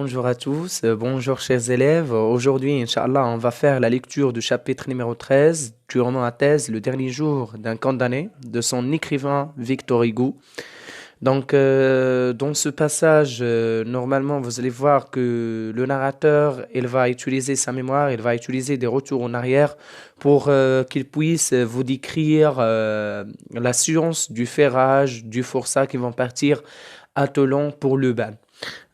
Bonjour à tous, bonjour chers élèves. Aujourd'hui, Inch'Allah, on va faire la lecture du chapitre numéro 13 du roman à thèse Le dernier jour d'un condamné de son écrivain Victor Hugo. Dans ce passage, normalement, vous allez voir que le narrateur, il va utiliser sa mémoire, il va utiliser des retours en arrière pour qu'il puisse vous décrire la science du ferrage, du forçat qui vont partir à Toulon pour le bain.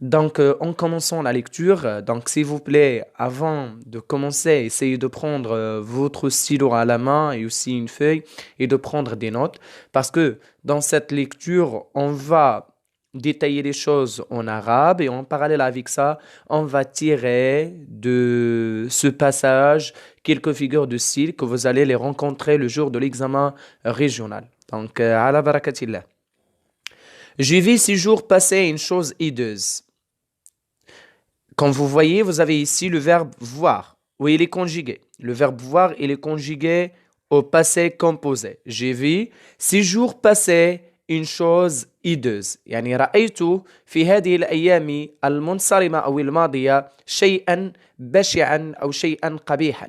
En commençant la lecture, s'il vous plaît, avant de commencer, essayez de prendre votre stylo à la main et aussi une feuille et de prendre des notes parce que dans cette lecture, on va détailler les choses en arabe et en parallèle avec ça, on va tirer de ce passage quelques figures de style que vous allez les rencontrer le jour de l'examen régional. Ala barakatillah. J'ai vu ces jours passer une chose hideuse. Comme vous voyez, vous avez ici le verbe voir, où il est conjugué. Le verbe voir, il est conjugué au passé composé. J'ai vu ces jours passer une chose hideuse. يعني رأيت في هذه الأيام المنصرمة أو الماضية شيئا بشعا أو شيئا قبيحا.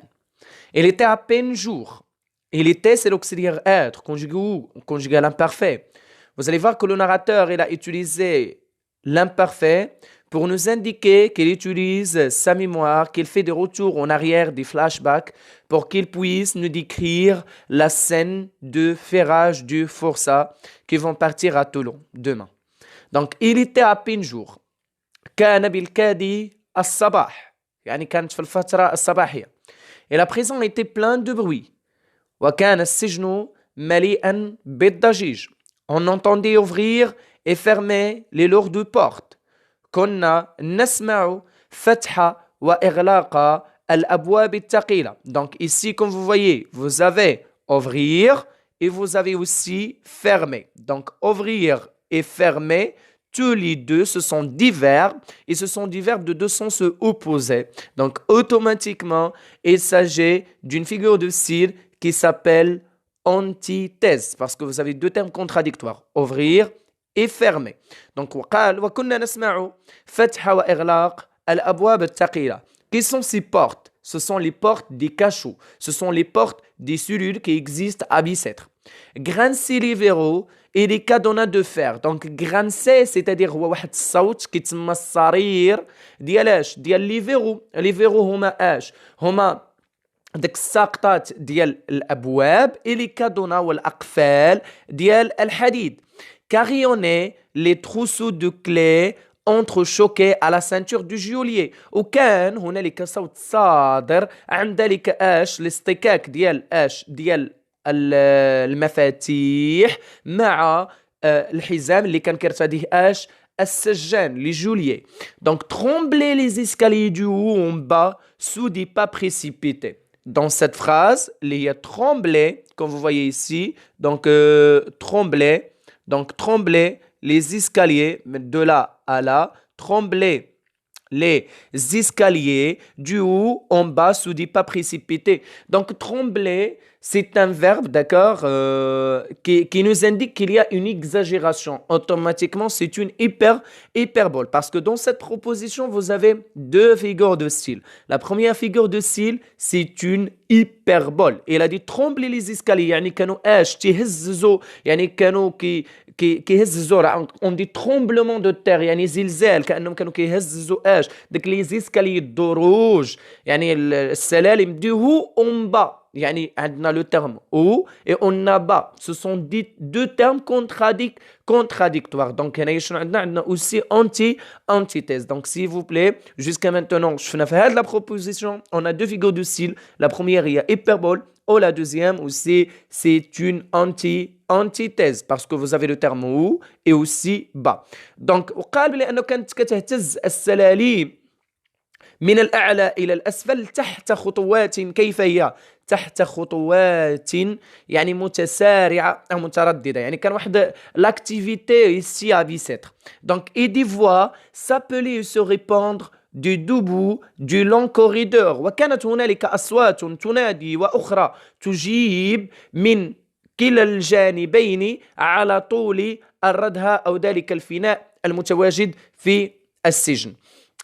Il était à peine jour. Il était, c'est l'auxiliaire être, conjugué où? Conjugué à l'imparfait. Vous allez voir que le narrateur, il a utilisé l'imparfait pour nous indiquer qu'il utilise sa mémoire, qu'il fait des retours en arrière, des flashbacks, pour qu'il puisse nous décrire la scène de ferrage du forçat qui vont partir à Toulon demain. Donc, il était à peine jour. كان بالكاد الصباح يعني كانت في الفترة الصباحية. Et la prison était pleine de bruit. وكان السجن مليئا بالضجيج. On entendait ouvrir et fermer les lourdes portes. كنا نسمع فتح وإغلاق الأبواب الثقيلة. Donc ici, comme vous voyez, vous avez ouvrir et vous avez aussi fermer. Donc ouvrir et fermer, tous les deux, ce sont des verbes et ce sont des verbes de deux sens opposés. Donc automatiquement, il s'agit d'une figure de style qui s'appelle antithèse parce que vous avez deux termes contradictoires, ouvrir et fermer. Donc وقال وكنا نسمع فتح وإغلاق الأبواب الثقيلة. Quelles sont ces portes? Ce sont les portes des cachots. Ce sont les portes des cellules qui existent à Bicêtre. Grincer les verrous et les cadenas de fer. Donc grincer, c'est-à-dire هو واحد الصوت كيتسمى الصرير ديال اش؟ ديال لي فيرو. لي فيرو هما اش؟ هما ديك الساقطات ديال الابواب et les cadenas والاقفال ديال الحديد. Carillonner les trousseaux de clés entrechoqués à la ceinture du geôlier. وكان هنالك صوت صادر عن ذلك اش الاصطكاك ديال اش ديال المفاتيح مع الحزام اللي كان كيرتديه اش السجان les geôliers. Donc trembler les escaliers du haut en bas sous des pas précipités. Dans cette phrase, il y a trembler, comme vous voyez ici, trembler. Donc, trembler les escaliers, de là à là, trembler les escaliers du haut en bas sous des pas précipités. Donc, trembler, c'est un verbe, d'accord, qui nous indique qu'il y a une exagération. Automatiquement, c'est une hyperbole. Parce que dans cette proposition, vous avez deux figures de style. La première figure de style, c'est une hyperbole. Il a dit trembler les escaliers. يعني كانوا ايش تهززوا يعني كانوا كيهززوا on dit tremblement de terre يعني زلزال كانهم كانوا كيهززوا ايش داك لي زيسكالي الدروج يعني السلالم du haut en bas. يعني عندنا le terme haut et on a bas. Ce sont deux termes contradictoires. Donc هنا شنو عندنا aussi antithèse. Donc s'il vous plaît, jusqu'à maintenant, je fais la proposition, on a deux figures de style. La première, il y a hyperbole, ou la deuxième aussi, c'est une antithèse parce que vous avez le terme haut et aussi bas. Donc وقال بأنه كانت كتهتز السلالم من الأعلى إلى الأسفل تحت خطوات كيف هي؟ تحت خطوات يعني متسارعة أو مترددة. يعني كان واحد l'activité ici à Bicêtre. Donc et des voix s'appeler et se répandre du debout du long corridor. وكانت هنالك أصوات تنادي وأخرى تجيب من كلا الجانبين على طول الردهة أو ذلك الفناء المتواجد في السجن.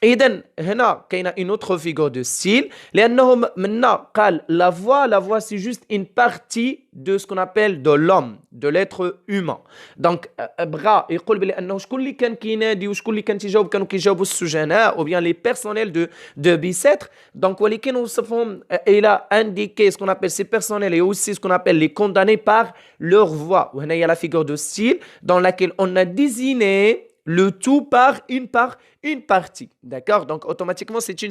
إذن هنا كاينة une autre figure de style لأنه منا قال la voix c'est juste une partie de ce qu'on appelle de l'homme de l'être humain donc بغا يقول بلي أنه شكون اللي كان كينادي وشكون اللي كان تيجاوب كانوا كيجاوبوا السجناء ou bien les personnels de Bicêtre donc ولكن وصفهم il a indiqué ce qu'on appelle ces personnels et aussi ce qu'on appelle les condamnés par leur voix وهنا il y a la figure de style dans laquelle on a désigné le tout par une partie. D'accord? Donc, automatiquement, c'est une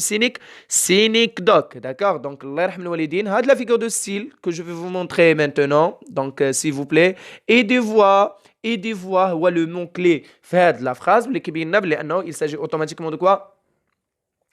synecdoque. D'accord? Donc, Allah yarham al-walidin. C'est la figure de style que je vais vous montrer maintenant. Donc, s'il vous plaît. Et des voix, le mot-clé fait de la phrase. Il s'agit automatiquement de quoi?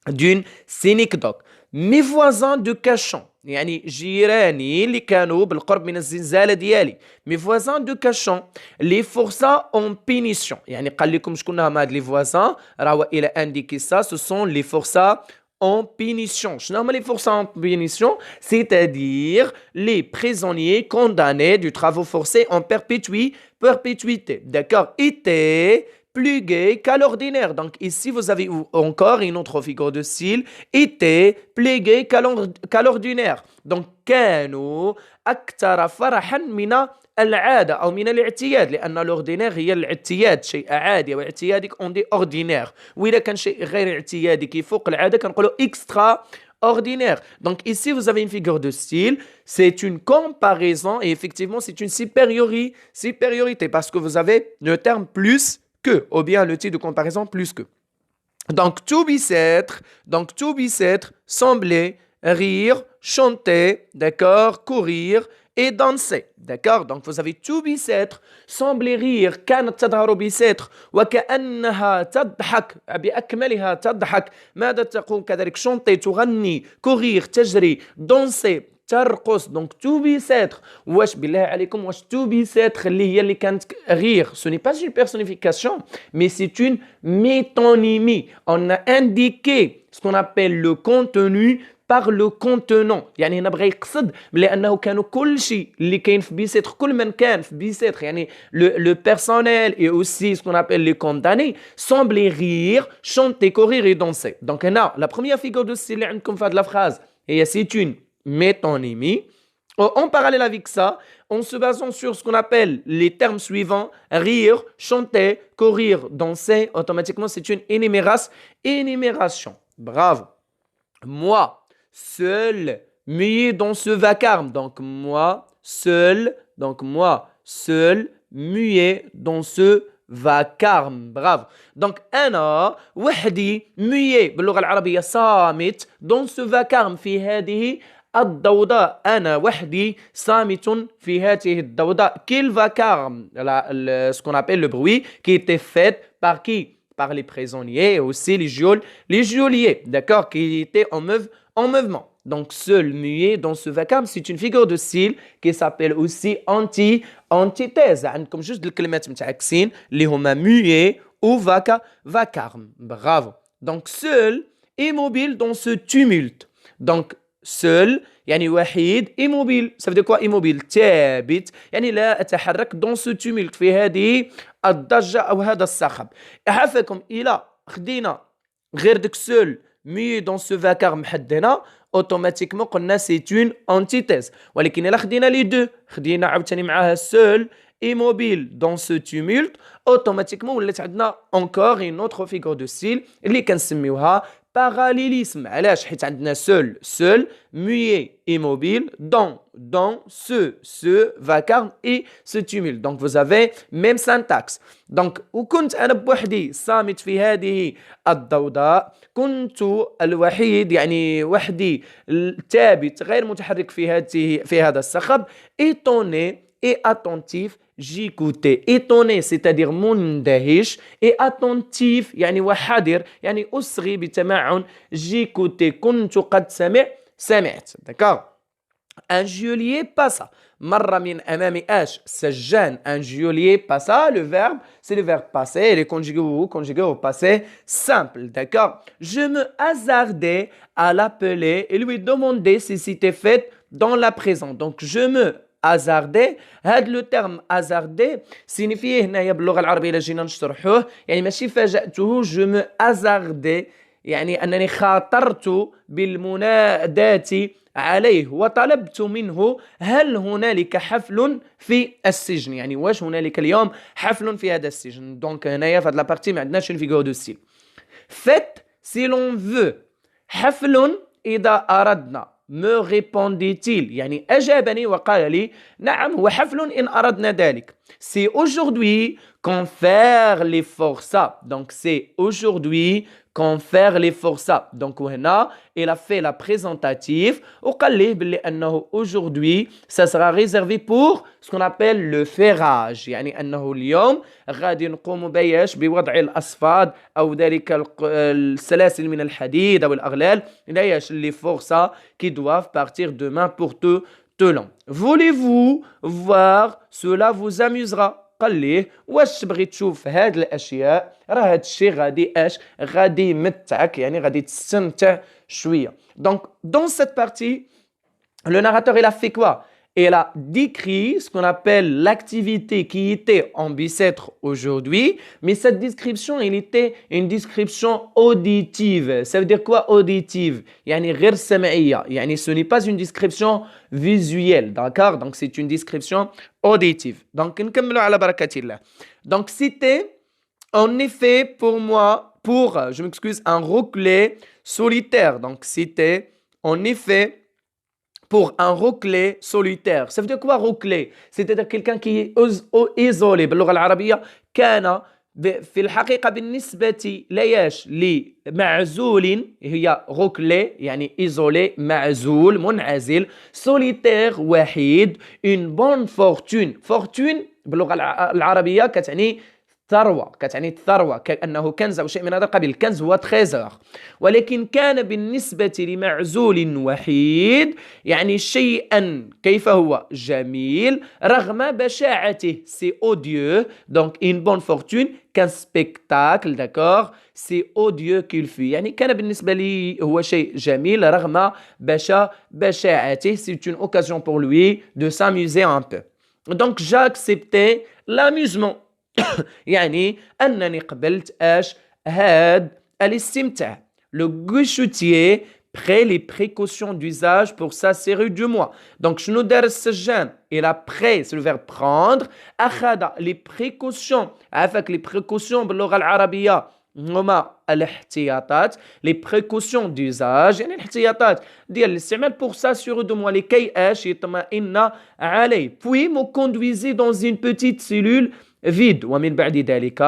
D'une synecdoque. Mes voisins de Cachan يعني جيراني اللي كانوا بالقرب من الزنزانة ديالي mes voisins de Cachan les forçats en pénition يعني قال لكم شكون هما هاد les voisins راهو إلى indiqué ça ce sont les forçats en pénition شنو هما les forçats en pénition c'est-à-dire les prisonniers condamnés du travail forcé en perpétuité d'accord étaient plus gai qu'à l'ordinaire. Donc ici, vous avez encore une autre figure de style. Était plus gai qu'à l'ordinaire. Donc كانوا أكثر فرحا من العادة أو من الاعتياد لأن l'ordinaire هي الاعتياد شيء عادي واعتيادك on dit ordinaire وإذا كان شيء غير اعتيادي كي فوق العادة كنقولوا extra ordinaire. Donc ici, vous avez une figure de style. C'est une comparaison et effectivement, c'est une supériorité parce que vous avez le terme plus que, ou bien le titre de comparaison plus que. Donc, to Bicêtre, sembler, rire, chanter, d'accord, courir et danser, d'accord. Donc, vous avez to Bicêtre, sembler rire, كانت تظهر بيساتر وكأنها تضحك بأكملها تضحك ماذا تقول كذلك chanter تغني courir تجري danser ترقص donc to Bicêtre واش بالله عليكم واش to Bicêtre اللي هي اللي كانت rire ce n'est pas une personnification mais c'est une métonymie on a indiqué ce qu'on appelle le contenu par le contenant يعني هنا بغى يقصد لانه كانوا كل شيء اللي كاين في بيسيتر كل من كان في بيسيتر يعني le personnel et aussi ce qu'on appelle les condamnés semblaient rire chanter courir et danser donc هنا la première figure de style اللي عندكم في هذه la phrase et c'est une métonymie. En parallèle avec ça, en se basant sur ce qu'on appelle les termes suivants, rire, chanter, courir, danser, automatiquement c'est une énumération. Bravo. Moi, seul, muet dans ce vacarme. Donc moi, seul, muet dans ce vacarme. Bravo. Donc أنا وحدي muet باللغة العربية صامت dans ce vacarme في هذه الضوضاء أنا وحدي صامت في هذه الضوضاء quel vacarme ce qu'on appelle le bruit qui était fait par qui? Par les prisonniers et aussi les geôliers, d'accord, qui étaient en mouvement. Donc, seul, muet, dans ce vacarme, c'est une figure de style qui s'appelle aussi antithèse. عندكم juste الكلمات متعكسين اللي هما muet ou vacarme. Bravo. Donc, seul, immobile dans ce tumulte. Donc, seul يعني وحيد immobile ça veut dire quoi immobile ثابت يعني لا أتحرك dans ce tumulte في هذه الضجة أو هذا الصخب عفاكم إلى خدينا غير ديك seul muet dans ce vacarme حدنا automatiquement قلنا c'est une antithèse ولكن إلا خدينا les deux خدينا عاوتاني معاها seul immobile dans ce tumulte automatiquement ولات عندنا encore une autre figure de style اللي كنسميوها parallélisme علاش حيت عندنا seul muet immobile dans ce vacarme et ce tumulte donc vous avez même syntaxe donc وكنت أنا بوحدي صامت في هذه الضوضاء كنت الوحيد يعني وحدي ثابت غير متحرك في هذا الصخب étonné et attentif j'écoutais étonné c'est-à-dire مندهش et attentif يعني وحذر يعني أصغي بتمعن j'écoutais كنت قد سمعت d'accord un geôlier passa مر من أمام سجان un geôlier passa le verbe c'est le verbe passé et les conjugué au passé simple d'accord je me hasardais à l'appeler et lui demander si c'était fait dans la présent donc je me hasarder هذا لو تيرم hasarder سينيفيه هنايا باللغه العربيه الا جينا نشرحوه يعني ماشي فاجأته je me hasardais يعني أنني خاطرت بالمناداة عليه وطلبت منه هل هنالك حفل في السجن، يعني واش هنالك اليوم حفل في هذا السجن. دونك هنايا في هذه لابارتي ما عندناش une figure de style. Faites si l'on veut. حفل إذا أردنا. me répondit-il يعني أجابني وقال لي نعم هو حفل إن أردنا ذلك. c'est aujourd'hui qu'on fait les forçats. donc c'est aujourd'hui qu'on fait les forçats. donc وهنا il a fait la présentative وقال لي باللي أنه aujourd'hui ça sera réservé pour ce qu'on appelle le ferrage. يعني أنه اليوم غادي نقوم بوضع الأصفاد أو ذلك السلاسل من الحديد أو الأغلال les forçats qui doivent partir demain pour Toulon. Voulez-vous voir? Cela vous amusera. قال ليه واش تبغي تشوف هاد الاشياء راه هاد الشيء غادي يمتعك يعني غادي تستمتع شويه. donc dans cette partie le narrateur il a fait quoi? Il a décrit ce qu'on appelle l'activité qui était en Bicêtre aujourd'hui, mais cette description, il était une description auditive. Ça veut dire quoi auditive? يعني غير سمعية. يعني ce n'est pas une description visuelle, d'accord? Donc c'est une description auditive. Donc نكملوا على بركة الله. Donc c'était en effet pour moi, je m'excuse, un roquelet solitaire. Donc c'était en effet pour un roquelet solitaire. Ça veut dire quoi roquelet? C'est-à-dire quelqu'un qui est isolé. باللغة العربية كان في الحقيقة بالنسبة ليش لمعزول هي roquelet يعني isolé معزول منعزل solitaire وحيد une bonne fortune. fortune باللغة العربية كتعني ثروة كأنه كنز أو شيء من هذا القبيل. الكنز هو تريزور. ولكن كان بالنسبة لمعزول وحيد يعني شيئا كيف هو جميل رغم بشاعته. c'est odieux donc une bonne fortune qu'un spectacle d'accord c'est odieux qu'il fut يعني كان بالنسبة لي هو شيء جميل رغم بشاعته. c'est une occasion pour lui de s'amuser un peu. donc j'ai accepté l'amusement يعني أنني قبلت هاد الاستمتاع. le guichetier prit les précautions d'usage pour s'assurer du moi. donc شنو دار السجان؟ il a pris c'est le verbe prendre. أخذ les précautions. عافاك les précautions باللغة العربية هما الاحتياطات les précautions d'usage يعني الاحتياطات ديال الاستعمال pour s'assurer de moi لكي يطمئن عليه. puis me conduisait dans une petite cellule vide ومن بعد ذلك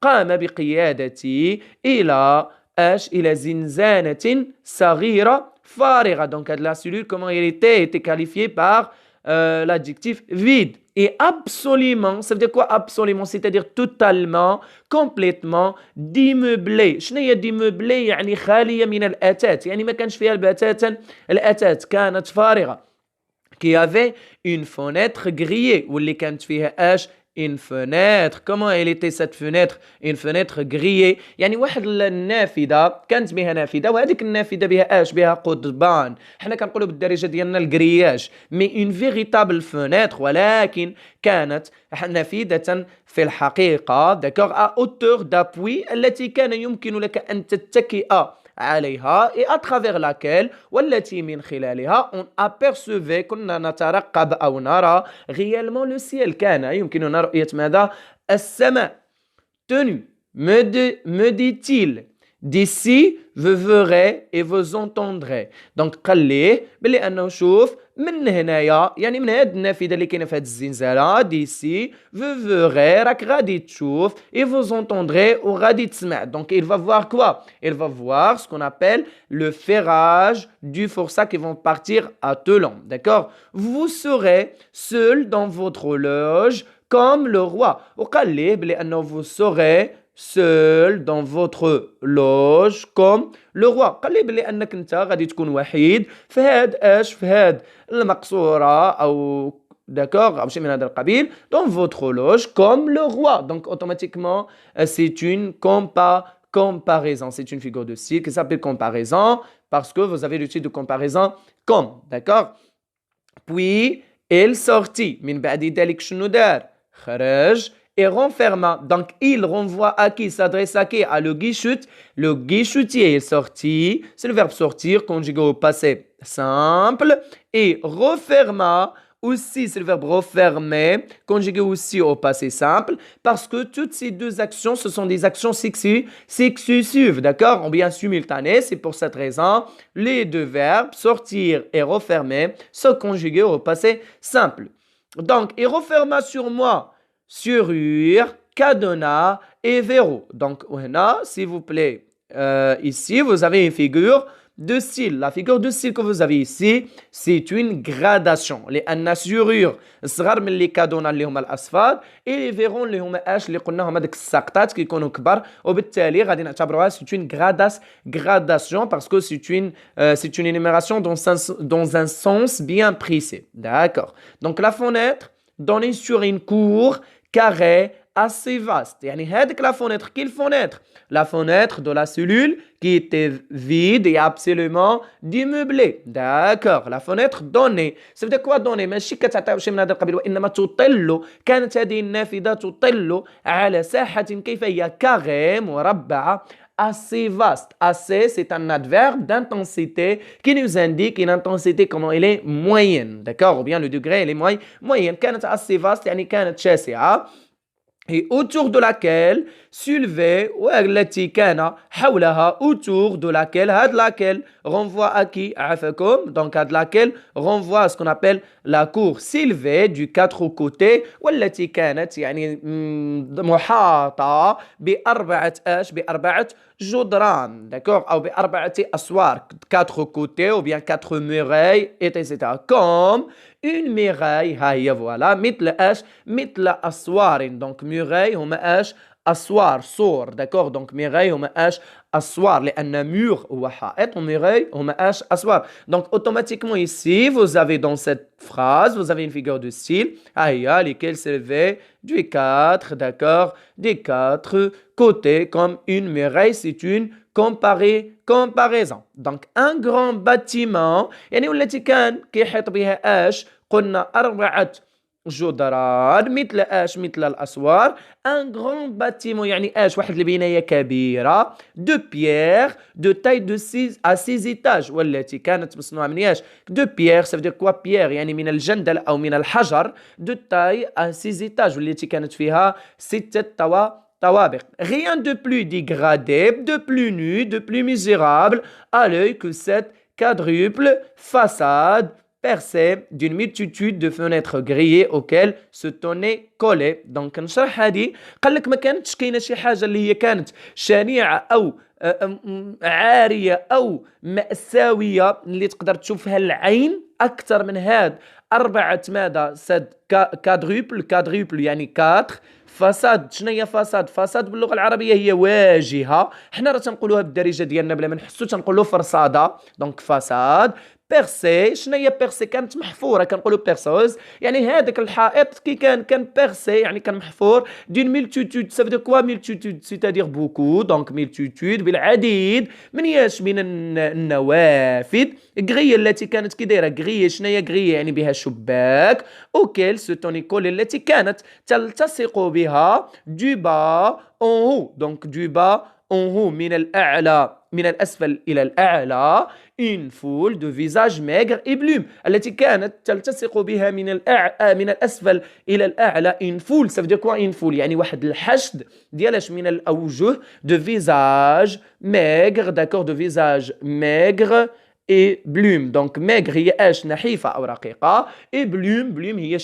قام بقيادتي إلى زنزانة صغيرة فارغة. donc la cellule comment elle était qualifiée par l'adjectif vide. et absolument ça veut dire quoi absolument? c'est-à-dire totalement complètement démeublé. شنو هي démeublé؟ يعني خالية من الأثاث يعني ما كانش فيها بتاتا الأثاث كانت فارغة. qui avait une fenêtre grillée واللي كانت فيها une fenêtre. comment elle était cette fenêtre? une fenêtre grillée يعني واحد النافذة كانت بها نافذة وهذيك النافذة بها قضبان. احنا كنقولوا بالدارجة ديالنا الجرياج mais une véritable fenêtre ولكن كانت نافذة في الحقيقة d'accord à hauteur d'appui التي كان يمكن لك أن تتكئ عليها et à travers laquelle والتي من خلالها on apercevait كنا نترقب أو نرى réellement le ciel. كان يمكننا رؤية ماذا؟ السماء. tenu me dit-il d'ici vous verrez et vous entendrez. donc قال ليه بلي أنه شوف من هنايا يعني من هاد النافذة اللي كاينة في هاد الزنزانة d'ici vous verrez راك غادي تشوف et vous entendrez وغادي تسمع. donc il va voir quoi? il va voir ce qu'on appelle le ferrage du forçat qui vont partir à Toulon. d'accord vous serez seul dans votre loge comme le roi. وقال ليه بلي أنه vous serez seul dans votre loge comme le roi. قال لي بلي انك انت غادي تكون وحيد في هاد المقصوره او d'accord او شيء من هذا القبيل dans votre loge comme le roi. donc automatiquement c'est une comparaison, c'est une figure de style qui s'appelle comparaison parce que vous avez le type de comparaison comme. d'accord puis il sortit من بعد ذلك شنو دار؟ خرج et renferma. Donc, il renvoie à qui? S'adresse à qui? À le guichut. Le guichutier est sorti. C'est le verbe sortir, conjugué au passé simple. Et referma, aussi, c'est le verbe refermer, conjugué aussi au passé simple, parce que toutes ces deux actions, ce sont des actions successives, d'accord? Ou bien simultanées. C'est pour cette raison, les deux verbes, sortir et refermer, sont conjugués au passé simple. Donc, il referma sur moi, serrure, cadenas et verrou. Donc, s'il vous plaît, ici, vous avez une figure de style. La figure de style que vous avez ici, c'est une gradation. لأن serrure صغار من les cadenas اللي هما الأصفاد et les verrous اللي هما اش اللي قلنا هما داك الساقطات كيكونوا كبار وبالتالي غادي نعتبروها c'est une gradation parce que c'est une énumération dans un sens bien précis. D'accord. Donc la fenêtre donnée sur une cour carrée assez vaste. يعني هذيك la fenêtre, quelle fenêtre? La fenêtre de la cellule qui était vide et absolument démeublée. D'accord. La fenêtre donnée. Ça veut dire quoi donner? ماشي كتعطيو شي من هذا القبيل وإنما تطل. كانت هذه النافذة تطل على ساحة كيف هي كاريه مربعة assez vaste. Assez, c'est un adverbe d'intensité qui nous indique une intensité comment elle est moyenne. D'accord? Ou bien le degré, elle est moyenne. كانت assez vaste, يعني كانت شاسعة. Et autour de laquelle s'élevait والتي كان حولها autour de laquelle هاد laquelle renvoie à qui عفاكم donc هاد laquelle renvoie à ce qu'on appelle la cour s'élevait du quatre côtés والتي كانت يعني محاطة بأربعة جدران d'accord أو بأربعة أسوار quatre côtés ou bien quatre murailles etc. comme une muraille ها هي voilà مثل أسوار donc muraille هما أسوار سور d'accord donc muraille هما أسوار لأن mur هو حائط ومuraille هما أسوار donc automatiquement ici vous avez dans cette phrase vous avez une figure de style ها هي lesquelles s'élevaient du 4 d'accord des 4 côtés comme une muraille c'est une comparaison donc un grand bâtiment يعني والتي كان كيحيط بها قلنا أربعة جدران مثل الأسوار un grand bâtiment يعني واحد البناية كبيرة de pierre de taille de 6 à 6 étages والتي كانت مصنوعة من de pierre ça veut dire quoi pierre يعني من الجندل أو من الحجر de taille à 6 étages والتي كانت فيها 6 طوابق. Rien de plus dégradé, de plus nu, de plus misérable à l'œil que cette quadruple façade percée d'une multitude de fenêtres grillées auxquelles se tenaient collées. Donc نشرح هذه قال لك ما كانتش كاينه شي حاجه اللي هي كانت شنيعه او عاريه او مأساويه اللي تقدر تشوفها العين اكثر من هاد اربعه ماذا سد كادريبل يعني 4 فساد. شنو هي فساد باللغه العربيه هي واجهه حنا راه تنقولوها بالدارجه ديالنا بلا ما نحسو تنقولوا فرصاده دونك فساد بيرسي. شنو هي بيرسي؟ كانت محفوره كنقولوا بيرسوز يعني هذاك الحائط كي كان بيرسي يعني كان محفور دون ميلتيتود سا فو كوا ميلتيتود سيتادير بوكو دونك ميلتيتود بالعديد من من النوافذ. غريه التي كانت كي دايره غريه. شنو هي غريه؟ يعني بها شباك اوكيل سوتونيكول التي كانت تلتصق بها دو با اون هو دونك دو با اون هو من الأعلى من الأسفل إلى الأعلى une foule de visages maigres et blêmes التي كانت تلتصق بها من الأسفل إلى الأعلى une foule ça veut dire quoi une foule يعني واحد الحشد ديالاش من الأوجه de visages maigres d'accord de visages maigres et blêmes donc maigre هي نحيفة أو رقيقة et blême هي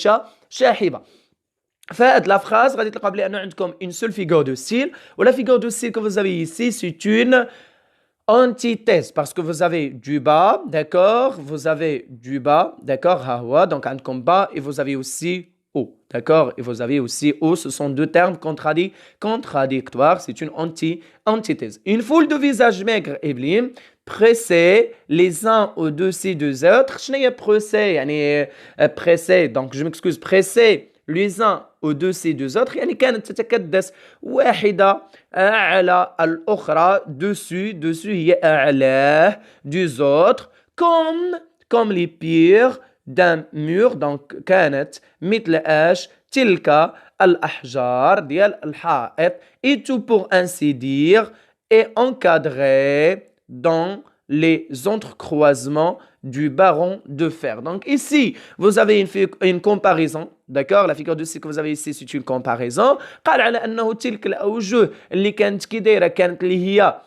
شاحبة. فهاد la phrase غادي تلقاو بلي أنه عندكم une seule figure de style و la figure de style que vous avez ici c'est une antithèse parce que vous avez du bas, d'accord, vous avez du bas, d'accord, hawa, donc عندكم bas et vous avez aussi haut, d'accord, et vous avez aussi haut, ce sont deux termes contradictoires, c'est une antithèse. Une foule de visages maigres et blêmes pressés les uns au-dessus des autres. شنو هي pressés يعني pressés donc je m'excuse pressés les uns au-dessus des autres يعني كانت تتكدس واحدة على الأخرى dessus هي أعلاه des autres comme les pierres d'un mur donc كانت مثل تلك الأحجار ديال الحائط et tout pour ainsi dire est encadré dans les entrecroisements du baron de fer. Donc ici, vous avez une comparaison, d'accord? La figure de style que vous avez ici, c'est une comparaison. قال على أنه تلك الأوجه اللي كانت كي دايرة كانت اللي هي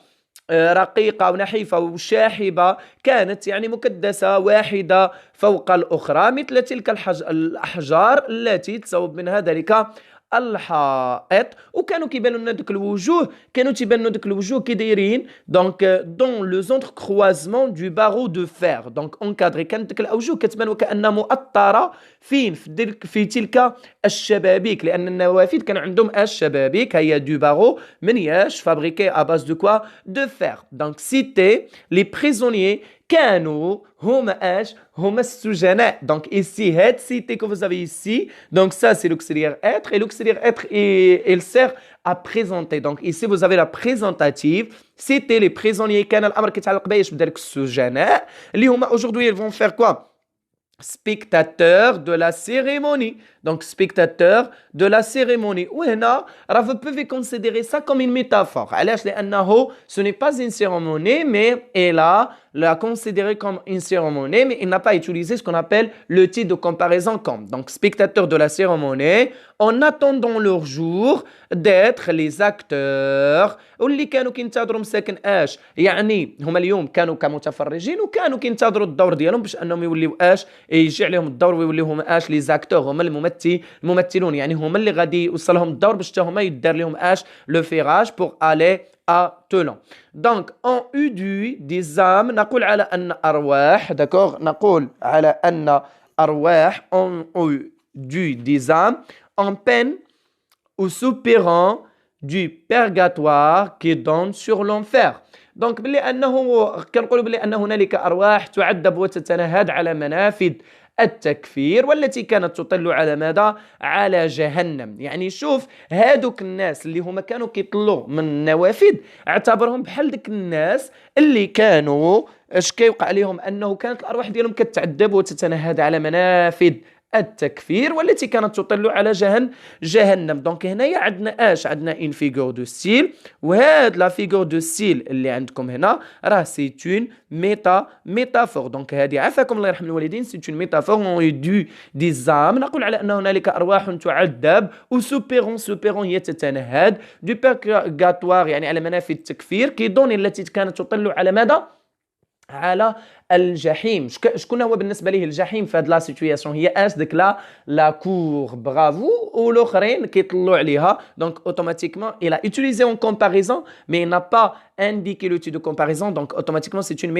رقيقة ونحيفة وشاحبة كانت يعني مكدسة واحدة فوق الأخرى مثل تلك الأحجار التي تصوب منها ذلك الحائط وكانوا كيبانوا لنا دوك الوجوه كانوا تيبانوا دوك الوجوه كي دايرين دونك دون لو زونتر كروازمون دو بارو دو فير دونك اونكادري كانت ديك الأوجه كتبان وكأنها مؤطرة فين في تلك الشبابيك لأن النوافذ كان عندهم الشبابيك هي دو بارو من ياش فابريكي à base de quoi de fer donc cité les prisonniers كانوا هما اش هما السجناء donc ici هاد cité que vous avez ici donc ça c'est l'auxiliaire être et l'auxiliaire être il sert à présenter donc ici vous avez la présentative cité les prisonniers كان الامر كيتعلق بايش بدالك السجناء اللي هما aujourd'hui ils vont faire quoi spectateurs de la cérémonie. Donc, spectateurs de la cérémonie. وهنا راه vous pouvez considérer ça comme une métaphore. علاش لأنه ce n'est pas une cérémonie, mais elle a la considéré comme une cérémonie, mais il n'a pas utilisé ce qu'on appelle le titre de comparaison comme. Donc, spectateurs de la cérémonie, en attendant leur jour d'être les acteurs واللي كانوا كينتظروا مساكن اش يعني هما اليوم كانوا كمتفرجين وكانوا كينتظروا الدور ديالهم باش انهم يوليو اش يجي عليهم الدور ويوليو هما اش لي زاكتور هما الممثلون يعني هما اللي غادي يوصلهم الدور باش حتى هما يدار لهم اش لو فيراج بور الي attelant. Donc, en eu des âmes, نقول على أن أرواح, d'accord, نقول على أن أرواح en eu des âmes en peine ou soupirant du purgatoire qui donne sur l'enfer. Donc, بلي أنه كنقولوا بلي أن هنالك أرواح تعذب وتتنهد على منافذ التكفير والتي كانت تطل على ماذا؟ على جهنم. يعني شوف هادوك الناس اللي هما كانوا كيطلوا من النوافذ اعتبرهم بحال ديك الناس اللي كانوا اش كيوقع عليهم انه كانت الارواح ديالهم كتعذب وتتنهد على منافذ التكفير والتي كانت تطل على جهنم. دونك هنايا عندنا اش عندنا ان فيغور دو ستيل وهاد لا فيغور دو ستيل اللي عندكم هنا راه سي اون ميتافور. دونك هذه عافاكم الله يرحم الوالدين سي اون ميتافور اون دو دي زام نقول على ان هنالك ارواح تعذب وسوبيرون هي تتنهد دو بيرغاتوار يعني على منافذ التكفير كي دوني التي كانت تطل على ماذا؟ على الجحيم. شكون هو بالنسبه ليه الجحيم في هاد لا سيتوياسيون؟ هي اش ديك لا كور برافو والاخرين كيطلعوا عليها. دونك اوتوماتيكمون il a utilisé en comparaison mais il n'a pas indiqué l'outil de comparaison donc automatiquement c'est une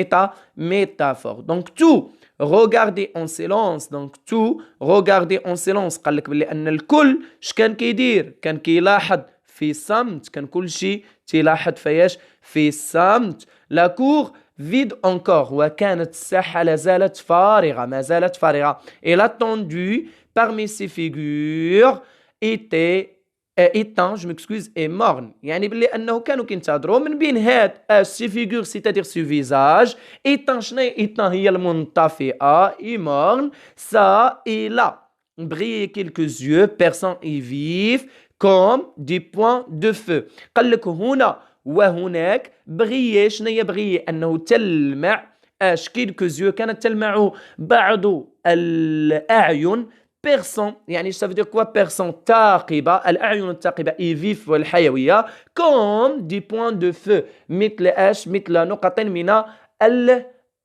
métaphore. Donc tout regarder en silence donc tout regarder en silence قال لك بلي ان الكل اش كان كيدير؟ كان كيلاحظ في صمت. كان كل شيء تيلاحظ فياش في الصمت. لا كور vide encore وكانت الساحة ما زالت فارغة. Et l'attendu parmi ces figures étant, je m'excuse, est morne. يعني بلي أنه كانوا كينتظروا من بين هاد ces figures c'est-à-dire ce visage étant شنو étant هي المنطفئة et morne ça et là briller quelques yeux perçants et vifs comme des points de feu. قال لك هنا وهناك بغي شنو هي بغي انه تلمع اش كيلكو يو كانت تلمع بعض الاعين بيرسون يعني ça veut dire quoi بيرسون ثاقبه الاعين الثاقبه اي فيف والحيويه كوم دي بوين دو فو مثل اش مثل نقط من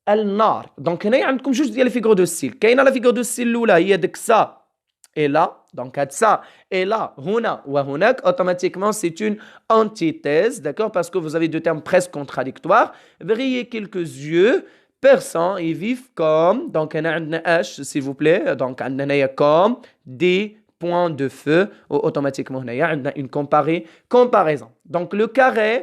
النار. دونك هنا عندكم جوج ديال الفيغور دو ستيل. كاينه لا فيغور دو ستيل الاولى هي ديك سا et là, donc ça et là, huna ou hunak, automatiquement c'est une antithèse, d'accord, parce que vous avez deux termes presque contradictoires. Briller quelques yeux, perçants et vifs comme, donc on a un H s'il vous plaît, donc on a comme des points de feu, ou automatiquement on a une comparaison. Donc le carré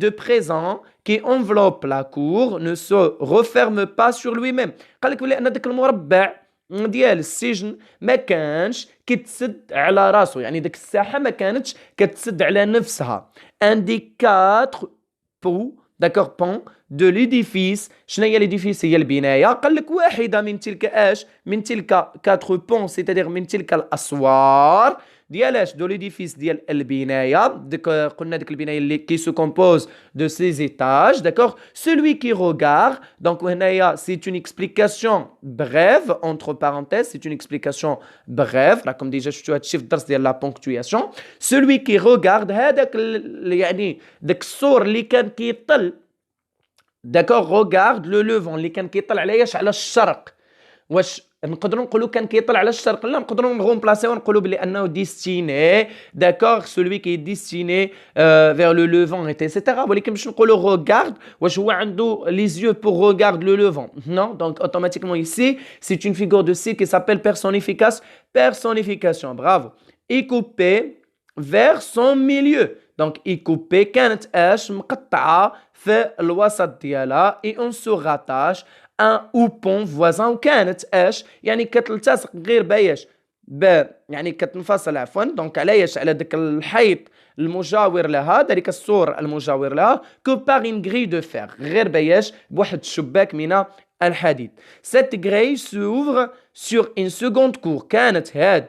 de présent qui enveloppe la cour ne se referme pas sur lui-même. قال لك بلي ان داك المربع ديال السجن ما كانش كتسد على راسو يعني ديك الساحه ما كانتش كتسد على نفسها. ان دي 4 بو d'accord pont de l'édifice. شنو هي l'édifice؟ هي البناية. قال لك واحدة من تلك اش؟ من تلك 4 ponts c'est-à-dire من تلك الأسوار ديال اش؟ دو l'édifice ديال البناية. قلنا ديك البناية اللي qui se compose de ces étages, d'accord. Celui qui regarde, donc هنايا c'est une explication brève entre parenthèses, c'est une explication brève. Là comme déjà شفتوا هادشي في الدرس ديال la ponctuation. Celui qui regarde هذاك يعني داك السور اللي كان كيطل داكوغ روغارد لو لوفون اللي كان كيطلع على ايش؟ على الشرق. واش نقدروا نقولوا كان كيطلع على الشرق؟ لا، نقدروا نغومبلاسيو ونقولوا بلي انه ديستيني داكوغ سولوي كي ديستيني فير لو لوفون ايتترا. ولكن باش نقولوا روغارد واش هو عنده لي زيو بور روغارد لو لوفون؟ نو. دونك اوتوماتيكمون ici c'est une figure de style qui s'appelle personnification. Bravo. Et coupé vers son milieu. Donc يكوبي كانت اش؟ مقطعه في الوسط ديالها. et on se rattache un ou pont voisin. وكانت اش؟ يعني كتلتصق غير بايش؟ يعني كتنفصل عفوا. دونك على ايش؟ على داك الحيط المجاور لها، ذلك السور المجاور لها que par une grille de fer. غير بايش؟ بواحد الشباك من الحديد. cette grille s'ouvre sur une seconde cour. كانت هاد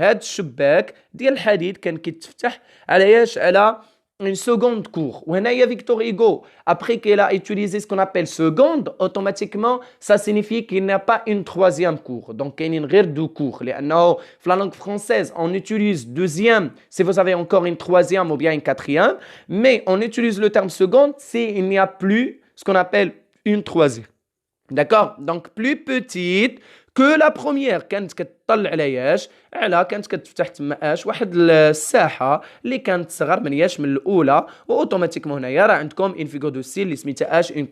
الشباك ديال الحديد كان كيتفتح على ايش؟ على une seconde cour. وهنايا Victor Hugo, après qu'il a utilisé ce qu'on appelle seconde, automatiquement ça signifie qu'il n'y a pas une troisième cour. Donc il y a une غير deux cours. لأنه في la langue française on utilise deuxième si vous avez encore une troisième ou bien une quatrième, mais on utilise le terme seconde si il n'y a plus ce qu'on appelle une troisième. D'accord? Donc plus petite que la première. كانت كتطلع على ايش؟ على كانت كتفتح تما اش؟ واحد الساحه اللي كانت صغر من ايش؟ من الاولى. واوتوماتيكمون هنايا راه عندكم une figure de style اللي سميتها اش؟ une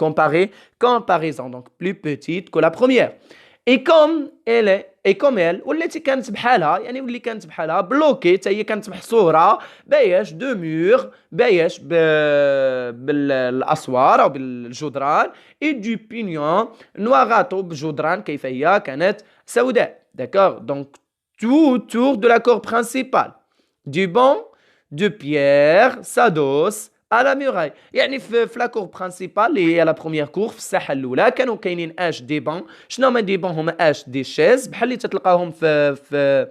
comparaison. donc plus petite que la première. et comme elle والتي كانت بحالها، يعني واللي كانت بحالها بلوكي حتى هي كانت محصوره بايش؟ دو مور بايش؟ بالاسوار او بالجدران. et du pignon نواغاتو بجدران كيف هي كانت سوداء. d'accord. donc tout autour de la cour principale du banc de pierre s'adosse à la muraille. يعني في لا كور برينسيبال اللي هي لا بروميير كور في الساحه الاولى كانوا كاينين اش؟ دي بان. شنو هما دي بان؟ هما اش؟ دي شيز بحال اللي تتلقاهم في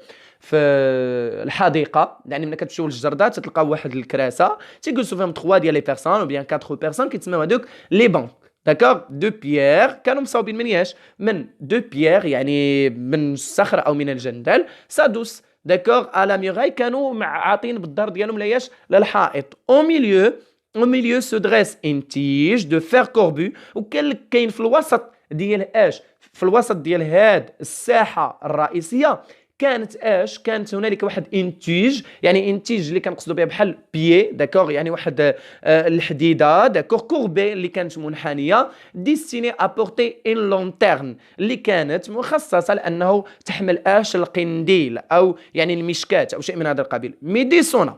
الحديقه. يعني ملي كتمشيو للجردات تلقاو واحد الكراسه تيجلسوا فيهم 3 ديال لي بيرسون او بيان 4 بيرسون كيتسموا هذوك لي بان. داكوغ. دو بيير كانوا مصاوبين من ايش؟ من دو بيير يعني من الصخر او من الجندل. سادوس داكوغ à la muraille كانوا عاطين بالدار ديالهم لايش؟ للحائط. au milieu se dresse une tige de fer corbu. وكاين في الوسط ديال اش؟ في الوسط ديال هاد الساحه الرئيسيه كانت اش؟ كانت هنالك واحد انتيج. يعني انتيج اللي كنقصدوا بها بحال بيي داكوغ، يعني واحد الحديده داكوغ كوربي اللي كانت منحنيه ديستيني ابورتي ان لونتيرن اللي كانت مخصصه لانه تحمل اش؟ القنديل او يعني المشكات او شيء من هذا القبيل. ميدي سونا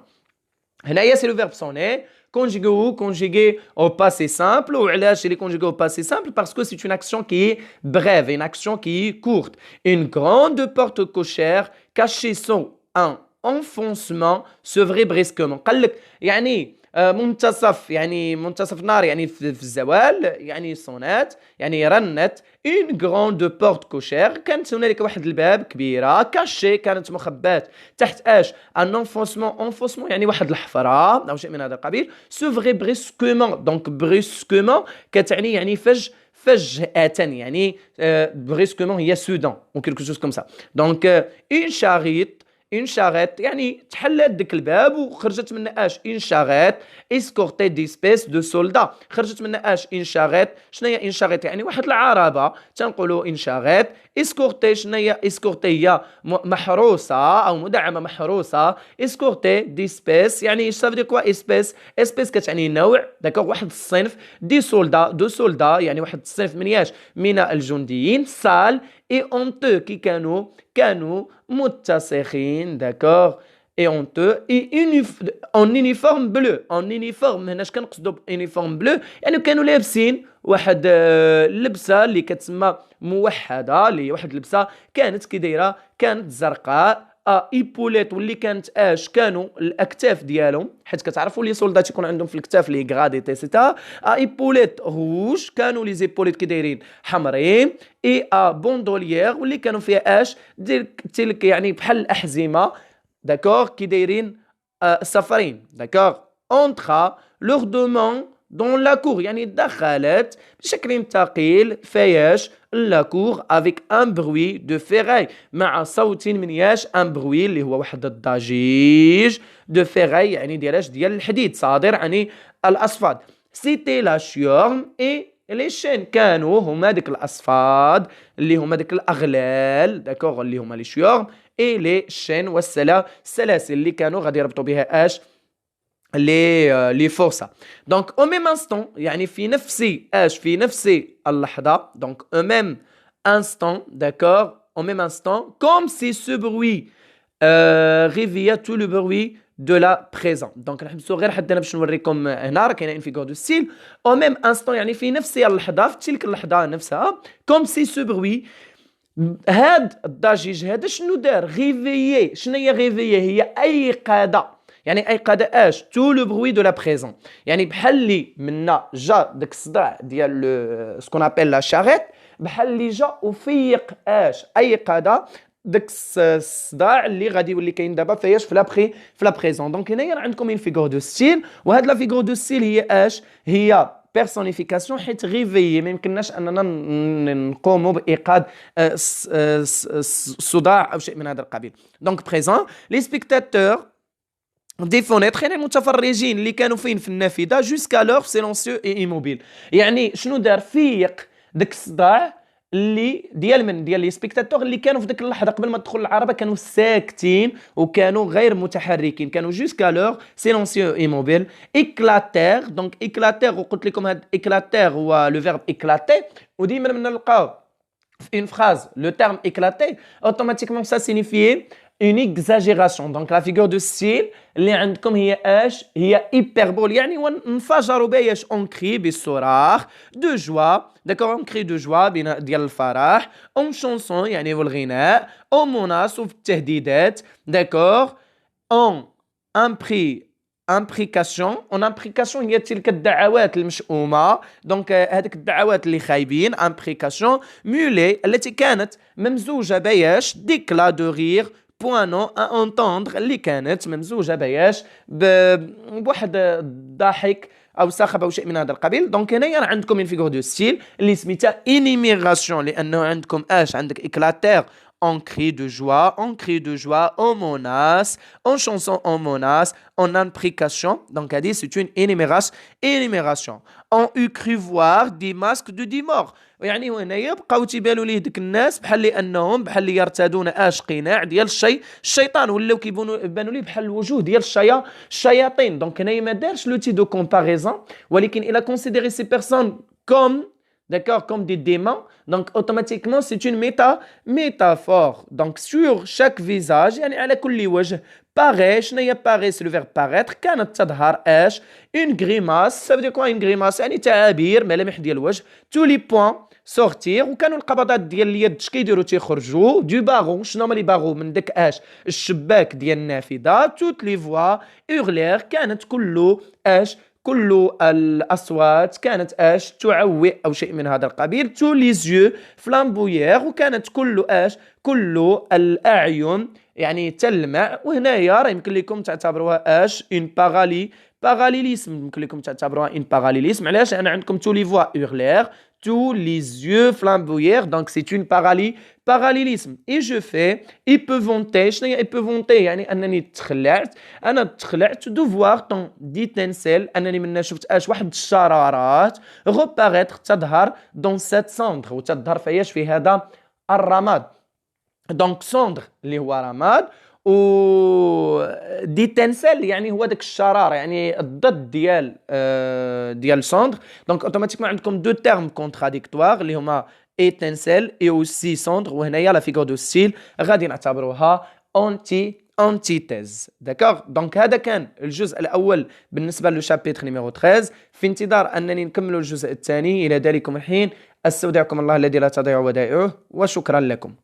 هنايا سي لو فيرب سوني conjugué au passé simple. وعلاش il est conjugué au passé simple? Parce que c'est une action qui est brève, une action qui est courte. Une grande porte cochère cachée sous un enfoncement s'ouvrit brusquement. قال لك يعني منتصف، يعني منتصف نهار، يعني في الزوال، يعني صونات، يعني رنت. une grande porte cochère كانت هنالك واحد الباب كبيره كاشي كانت مخبات تحت اش؟ ان انفونسمون يعني واحد الحفره او شيء من هذا القبيل. s'ouvrit brusquement. donc brusquement كتعني يعني فجأة، يعني brusquement هي soudain ou quelque chose comme ça. donc une charrette يعني تحلت ديك الباب وخرجت منها اش؟ une charrette escortée d'espèces de soldats. خرجت منها اش؟ une charrette. شنو هي une charrette؟ يعني واحد العربه تنقولوا une charrette. escortée شنو هي؟ escortée هي محروسه او مدعمه محروسه. escortée d'espèces يعني ça veut dire quoi espèce كتعني نوع داكوغ واحد الصنف. دو سولدا يعني واحد الصنف من ايش؟ من الجنديين. سال et honteux كي كانوا متسخين داكوغ et honteux et en uniforme bleu. en uniforme هنا اش كنقصدوا بuniforme bleu؟ يعني كانوا لابسين واحد اللبسه اللي كتسمى موحده، اللي واحد اللبسه كانت كي دايره، كانت زرقاء ايبوليت واللي كانت كانوا الاكتاف ديالهم، حيت كتعرفوا لي سولدات يكون عندهم في الكتاف لي غرادي تيسيتا. ايبوليت روج كانوا لي زيبوليت كي دايرين حمرين. اي بوندوليير واللي كانوا فيها تلك يعني بحال الاحزمه داكوغ كي دايرين صفرين داكوغ. اونترا لور دومون دون لا كور يعني دخلت بشكل ثقيل فياش لا كور افيك ان بروي دو فيراي مع صوت من ياش ان بروي اللي هو واحد الضجيج دو فيراي يعني ديال الحديد صادر يعني الاصفاد. سيتي لا شيورم اي لي شين كانوا هما ديك الاصفاد اللي هما ديك الاغلال داكوغ اللي هما لي شيورم اي لي شين والسلاسل اللي كانوا غادي يربطوا بها لي فورسا. دونك او ميم انستون يعني في نفس اللحظه دونك او ميم انستون داكور au même instant comme si ce bruit réveillait tout le bruit de la présent. دونك نحبسوا غير حتى انا باش نوريكم هنا راه كاينه انفيغور دو ستيل او ميم انستون يعني في نفس اللحظه في تلك اللحظه نفسها comme si ce bruit هاد الضجيج هذا شنو دار غيفيي. شنو هي غيفيي؟ هي ايقاظه يعني ايقاظه تو لو بروي دو لا بريزون يعني بحال اللي منا جا داك الصداع ديال سكون ابل لا شاريت بحال اللي جا وفيق ايقاظه داك الصداع اللي غادي يولي كاين دابا فياش في لا بريزون. دونك هنايا عندكم اون فيغور دو ستيل وهاد لا فيغور دو ستيل هي هي بيرسونيفيكاسيون حيت غيفيي ما يمكنناش اننا نقوموا بايقاظ الصداع او شيء من هذا القبيل. دونك بريزون لي سبيكتاتور دي فونيتر يعني المتفرجين اللي كانوا فين في النافذه جوسكا لور سيلونسيو اي ايموبيل يعني شنو دار فيق داك الصداع اللي ديال لي سبيكتاتور اللي كانوا في ديك اللحظه قبل ما تدخل العربه كانوا ساكتين وكانوا غير متحركين كانوا جوسكا لور سيلونسيو ايموبيل ايكلاتير. دونك ايكلاتير وقلت لكم هاد ايكلاتير هو لو فيرب ايكلاتي وديما من نلقاو في une phrase le terme éclaté automatiquement ça signifie une exagération. donc la figure de style اللي عندكم هي هي hyperbole يعني انفجروا باش on crie بالصراخ de joie d'accord on crie de joie ديال الفرح en chanson يعني والغناء au menace وفي التهديدات d'accord en امبريكاسيون اون امبريكاسيون هي تلك الدعوات المشؤومه. دونك هذيك الدعوات اللي خايبين امبريكاسيون مولي التي كانت ممزوجه بياش ديكلا دو رير بوانو ا انتوندر اللي كانت ممزوجه بياش بواحد الضحك او صخب او شيء من هذا القبيل. دونك هنايا عندكم ان فيغور دو ستيل اللي سميتها انيميغاسيون لانه عندكم عندك اكلاتير en cri de joie, en menace, en chanson en menace, en imprécation. Donc, elle dit c'est une énumération. On eut cru voir des masques de 10 morts. يعني هنايا بقاو تيبانوا ليه ديك الناس بحال انهم بحال اللي يرتادون قناع ديال الشيطان ولاو كيبانوا ليه بحال الوجوه ديال الشياطين. دونك هنايا ما دارش لو تي دو كومباريزون ولكن il a considéré ces personnes comme des démons. Donc automatiquement c'est une métaphore. Donc sur chaque visage يعني على كل وجه paraît. شنو هي paraît؟ c'est le verbe paraître. كانت تظهر une grimace. ça veut dire quoi une grimace؟ يعني تعابير ملامح ديال الوجه. tous les points sortir وكانوا القبضات ديال اليد كيديروا تيخرجوا دو باغو. شنو هما لي باغو؟ من داك الشباك ديال النافذه. toutes les voix hurlèrent. كانت كل الأصوات كانت تعوي أو شيء من هذا القبيل. tous les yeux flamboyèrent وكانت كل الأعين يعني تلمع. وهنايا راه يمكن لكم تعتبروها une parallélisme. يمكن لكم تعتبروها une parallélisme. علاش؟ أنا عندكم tous les voix hurlèrent tous les yeux flamboyèrent. donc c'est une parallélisme. et je fais épouvanté. شنو هي épouvanté؟ يعني أنني تخلعت de voir ton d'étincelle أنني منا شفت واحد الشرارات reparaître تظهر dans cette cendre وتظهر في هذا الرماد. donc cendre اللي هو رماد و ديتنسل يعني هو داك الشرار يعني الضد ديال سوندر. دونك اوتوماتيكمون عندكم دو تيرم كونتراديكتوار اللي هما ايتنسل اي اوسي سوندر. وهنايا لا فيغور دو ستيل غادي نعتبروها انتيتيز. داكوغ. دونك هذا كان الجزء الاول بالنسبه لو شابيتر نيميرو 13. في انتظار انني نكمل الجزء الثاني. الى ذلكم الحين استودعكم الله الذي لا تضيع ودائعه وشكرا لكم.